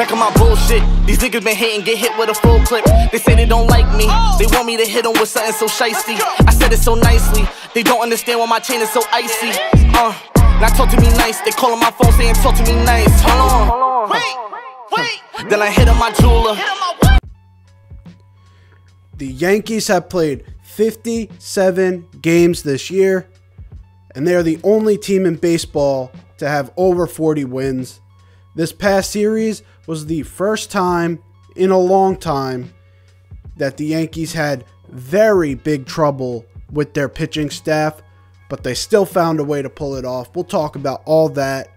Back on my bullshit. These niggas been hating, get hit with a full clip. They say they don't like me. They want me to hit them with something so shiesty. I said it so nicely. They don't understand why my chain is so icy. Now talk to me nice. They calling my phone saying talk to me nice. Hold on. Wait. Then I hit on my jeweler. The Yankees have played 57 games this year, and they are the only team in baseball to have over 40 wins. This past series was the first time in a long time that the Yankees had very big trouble with their pitching staff, but they still found a way to pull it off. We'll talk about all that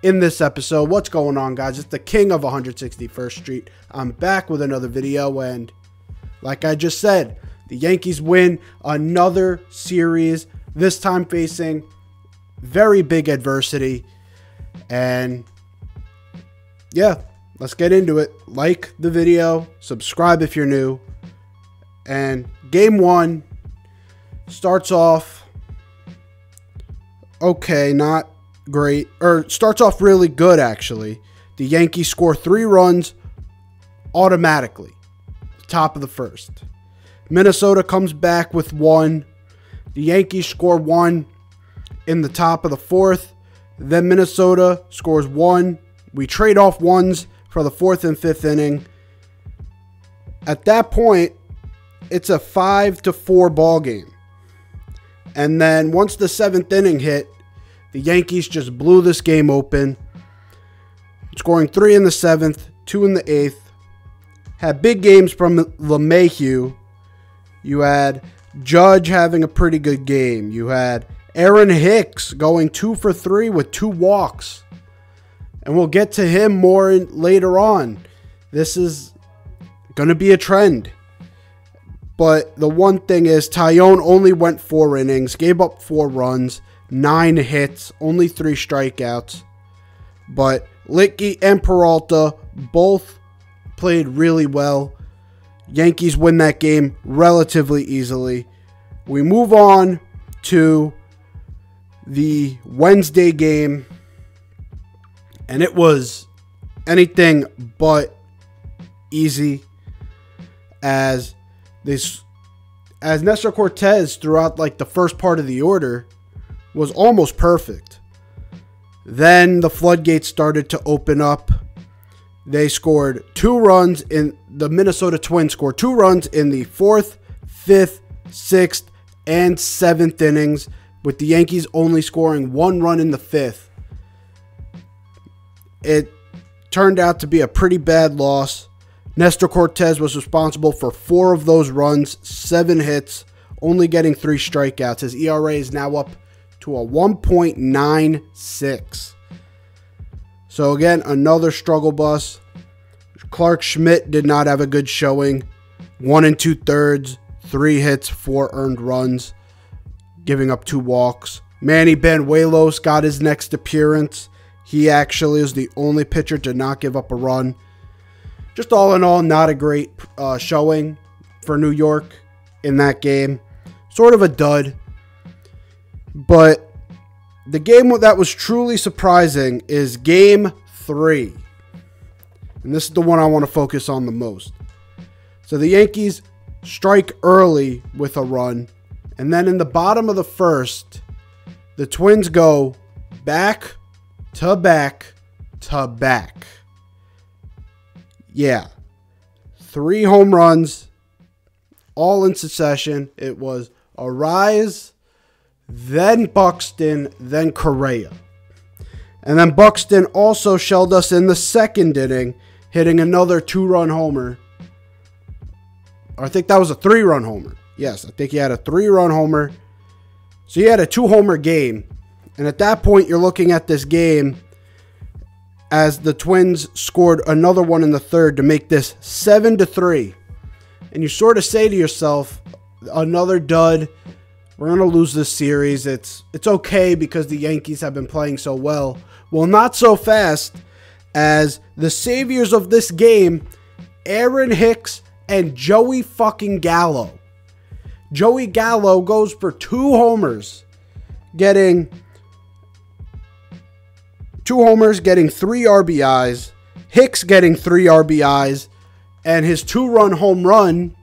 in this episode. What's going on, guys? It's the king of 161st Street. I'm back with another video, and like I just said, the Yankees win another series, this time facing very big adversity. And yeah, let's get into it. Like the video, subscribe if you're new. And game one starts off okay, not great, or starts off really good actually. The Yankees score 3 runs automatically, top of the first. Minnesota comes back with 1. The Yankees score 1 in the top of the 4th. Then Minnesota scores 1. We trade off ones for the 4th and 5th inning. At that point, it's a 5-4 ball game. And then once the 7th inning hit, the Yankees just blew this game open, scoring 3 in the 7th, 2 in the 8th. Had big games from LeMahieu. You had Judge having a pretty good game. You had Aaron Hicks going 2 for 3 with 2 walks. And we'll get to him more later on. This is going to be a trend. But the one thing is, Taillon only went 4 innings, gave up 4 runs, 9 hits, only 3 strikeouts. But Litke and Peralta both played really well. Yankees win that game relatively easily. We move on to the Wednesday game, and it was anything but easy as Nestor Cortes throughout like the first part of the order was almost perfect. Then the floodgates started to open up. They scored 2 runs in the Minnesota Twins scored 2 runs in the 4th, 5th, 6th, and 7th innings, with the Yankees only scoring 1 run in the 5th. It turned out to be a pretty bad loss. Nestor Cortes was responsible for 4 of those runs, 7 hits, only getting 3 strikeouts. His ERA is now up to a 1.96. So again, another struggle bus. Clark Schmidt did not have a good showing. 1 2/3, 3 hits, 4 earned runs, giving up 2 walks. Manny Banuelos got his next appearance. He actually is the only pitcher to not give up a run. Just all in all, not a great showing for New York in that game. Sort of a dud. But the game that was truly surprising is Game 3. And this is the one I want to focus on the most. So the Yankees strike early with a run. And then in the bottom of the first, the Twins go back to back to back. Yeah. 3 home runs, all in succession. It was Arise, then Buxton, then Correa. And then Buxton also shelled us in the 2nd inning, hitting another 2-run homer. Or I think that was a 3-run homer. Yes, I think he had a 3-run homer. So he had a 2-homer game. And at that point, you're looking at this game as the Twins scored another one in the 3rd to make this 7-3. And you sort of say to yourself, another dud. We're going to lose this series. It's okay because the Yankees have been playing so well. Well, not so fast, as the saviors of this game, Aaron Hicks and Joey fucking Gallo. Joey Gallo goes for 2 homers, getting 2 homers, getting 3 RBIs, Hicks getting 3 RBIs, and his 2-run home run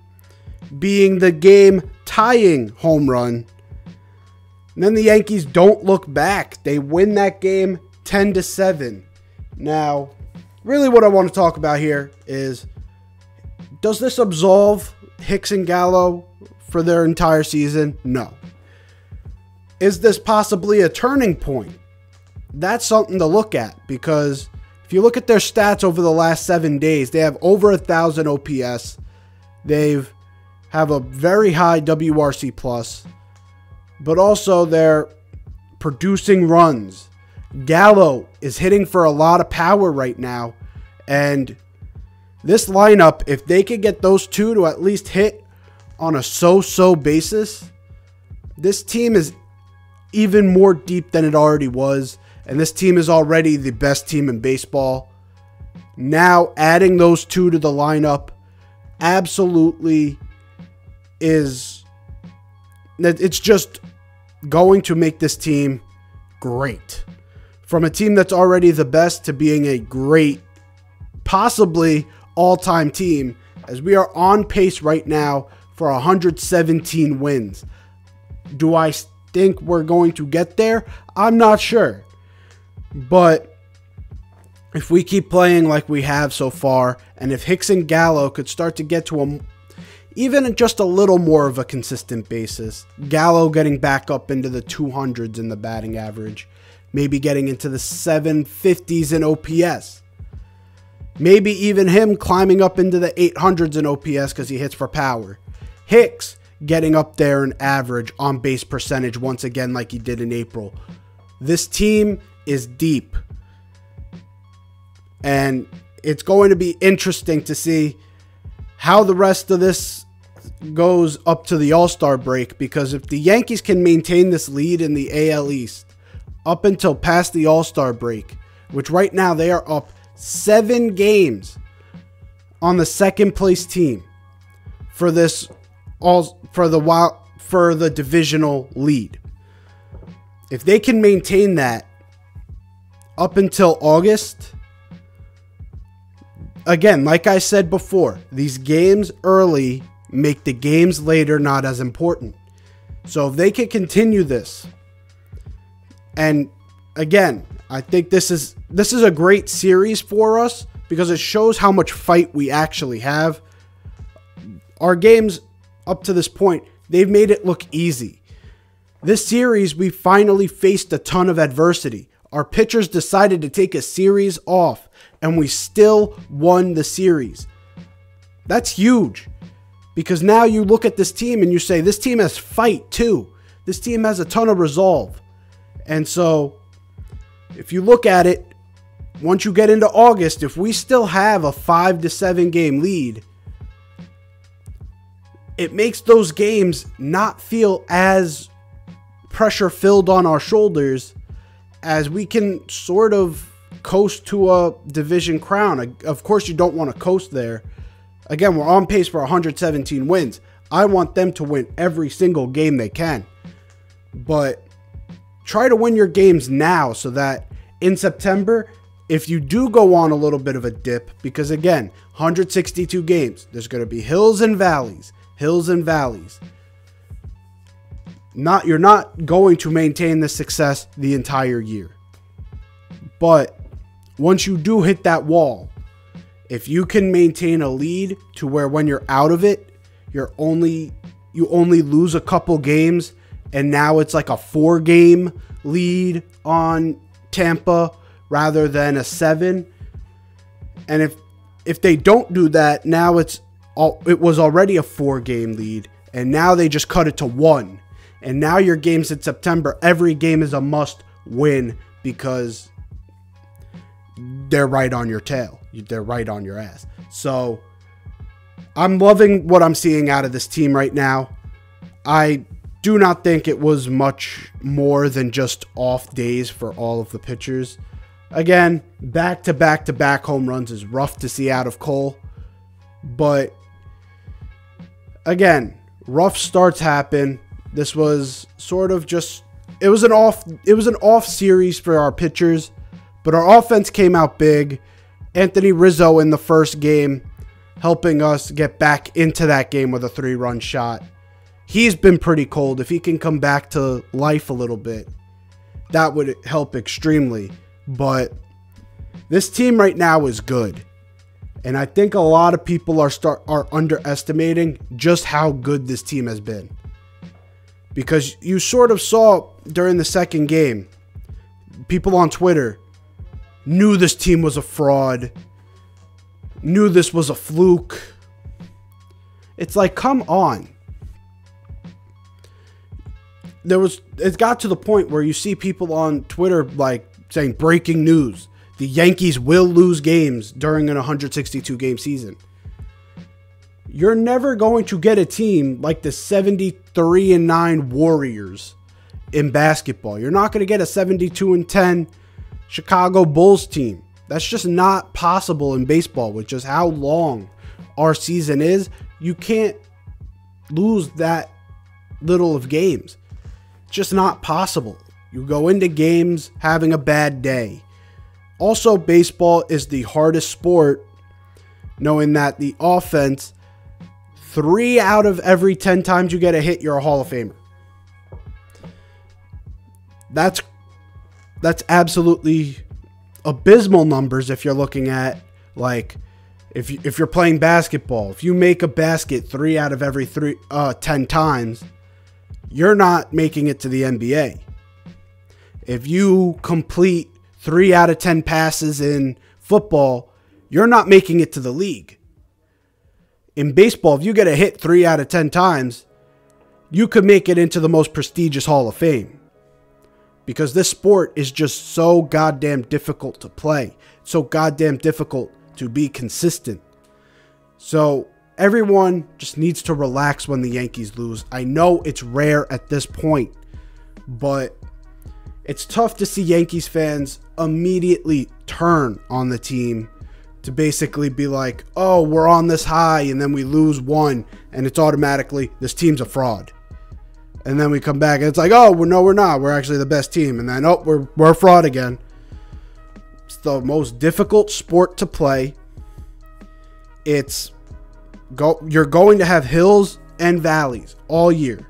being the game-tying home run. And then the Yankees don't look back. They win that game 10-7. Now, really what I want to talk about here is, does this absolve Hicks and Gallo for their entire season? No. Is this possibly a turning point? That's something to look at, because if you look at their stats over the last 7 days, they have over 1,000 OPS. They have a very high WRC plus, but also they're producing runs. Gallo is hitting for a lot of power right now, and this lineup, if they could get those two to at least hit on a so-so basis, this team is even more deep than it already was. And this team is already the best team in baseball. Now adding those two to the lineup absolutely is, it's just going to make this team great. From a team that's already the best to being a great, possibly all-time team, as we are on pace right now for 117 wins. Do I think we're going to get there? I'm not sure. But if we keep playing like we have so far, and if Hicks and Gallo could start to get to even just a little more of a consistent basis, Gallo getting back up into the 200s in the batting average, maybe getting into the 750s in OPS, maybe even him climbing up into the 800s in OPS because he hits for power. Hicks getting up there in average on base percentage once again like he did in April. This team is deep, and it's going to be interesting to see how the rest of this goes up to the All-Star break, because if the Yankees can maintain this lead in the AL East up until past the All-Star break, which right now they are up 7 games on the second place team for this for the divisional lead. If they can maintain that up until August, again, like I said before, these games early make the games later not as important. So if they can continue this, and again, I think this is a great series for us because it shows how much fight we actually have. Our games up to this point, they've made it look easy. This series, we finally faced a ton of adversity. Our pitchers decided to take a series off, and we still won the series. That's huge, because now you look at this team and you say, this team has fight too. This team has a ton of resolve. And so, if you look at it, once you get into August, if we still have a 5 to 7 game lead, it makes those games not feel as pressure filled on our shoulders, as we can sort of coast to a division crown. Of course, you don't want to coast there. Again, we're on pace for 117 wins. I want them to win every single game they can. But try to win your games now so that in September, if you do go on a little bit of a dip, because again, 162 games, there's going to be hills and valleys, hills and valleys. You're not going to maintain this success the entire year. But once you do hit that wall, if you can maintain a lead to where when you're out of it, you only lose a couple games, and now it's like a 4-game lead on Tampa rather than a 7. And if they don't do that, now it was already a 4-game lead, and now they just cut it to 1. And now your games in September, every game is a must win because they're right on your tail. They're right on your ass. So I'm loving what I'm seeing out of this team right now. I do not think it was much more than just off days for all of the pitchers. Again, back-to-back-to-back home runs is rough to see out of Cole. But again, rough starts happen. This was sort of just, it was an off series for our pitchers, but our offense came out big, Anthony Rizzo in the first game, helping us get back into that game with a 3-run shot. He's been pretty cold. If he can come back to life a little bit, that would help extremely. But this team right now is good. And I think a lot of people are underestimating just how good this team has been. Because you sort of saw during the second game, people on Twitter knew this team was a fraud, knew this was a fluke. It's like, come on. It got to the point where you see people on Twitter like saying breaking news. The Yankees will lose games during an 162 game season. You're never going to get a team like the 73-9 Warriors in basketball. You're not going to get a 72-10 Chicago Bulls team. That's just not possible in baseball with just how long our season is. You can't lose that little of games. Just not possible. You go into games having a bad day. Also, baseball is the hardest sport, knowing that the offense, 3 out of every 10 times you get a hit, you're a Hall of Famer. That's absolutely abysmal numbers if you're looking at, like, if you're playing basketball. If you make a basket 3 out of every 10 times, you're not making it to the NBA. If you complete 3 out of 10 passes in football, you're not making it to the league. In baseball, if you get a hit 3 out of 10 times, you could make it into the most prestigious Hall of Fame. Because this sport is just so goddamn difficult to play. So goddamn difficult to be consistent. So everyone just needs to relax when the Yankees lose. I know it's rare at this point, but it's tough to see Yankees fans immediately turn on the team to basically be like, oh, we're on this high, and then we lose one, and it's automatically, this team's a fraud. And then we come back, and it's like, oh, no, we're not. We're actually the best team. And then, oh, we're a fraud again. It's the most difficult sport to play. You're going to have hills and valleys all year.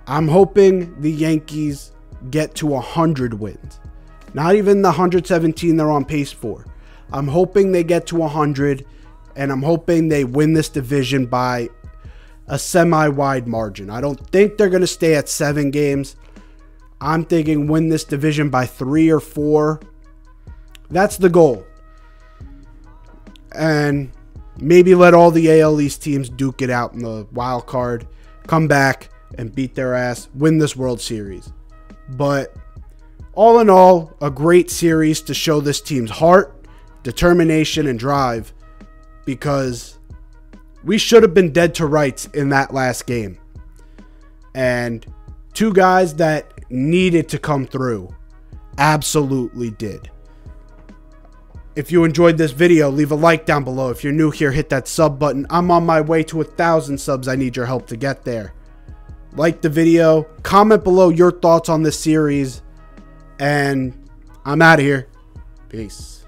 I'm hoping the Yankees get to 100 wins. Not even the 117 they're on pace for. I'm hoping they get to 100, and I'm hoping they win this division by a semi-wide margin. I don't think they're going to stay at 7 games. I'm thinking win this division by 3 or 4. That's the goal. And maybe let all the AL East teams duke it out in the wild card, come back and beat their ass, win this World Series. But all in all, a great series to show this team's heart, determination, and drive, because we should have been dead to rights in that last game. And 2 guys that needed to come through absolutely did. If you enjoyed this video, leave a like down below. If you're new here, hit that sub button. I'm on my way to 1,000 subs. I need your help to get there. Like the video. Comment below your thoughts on this series. And I'm out of here. Peace.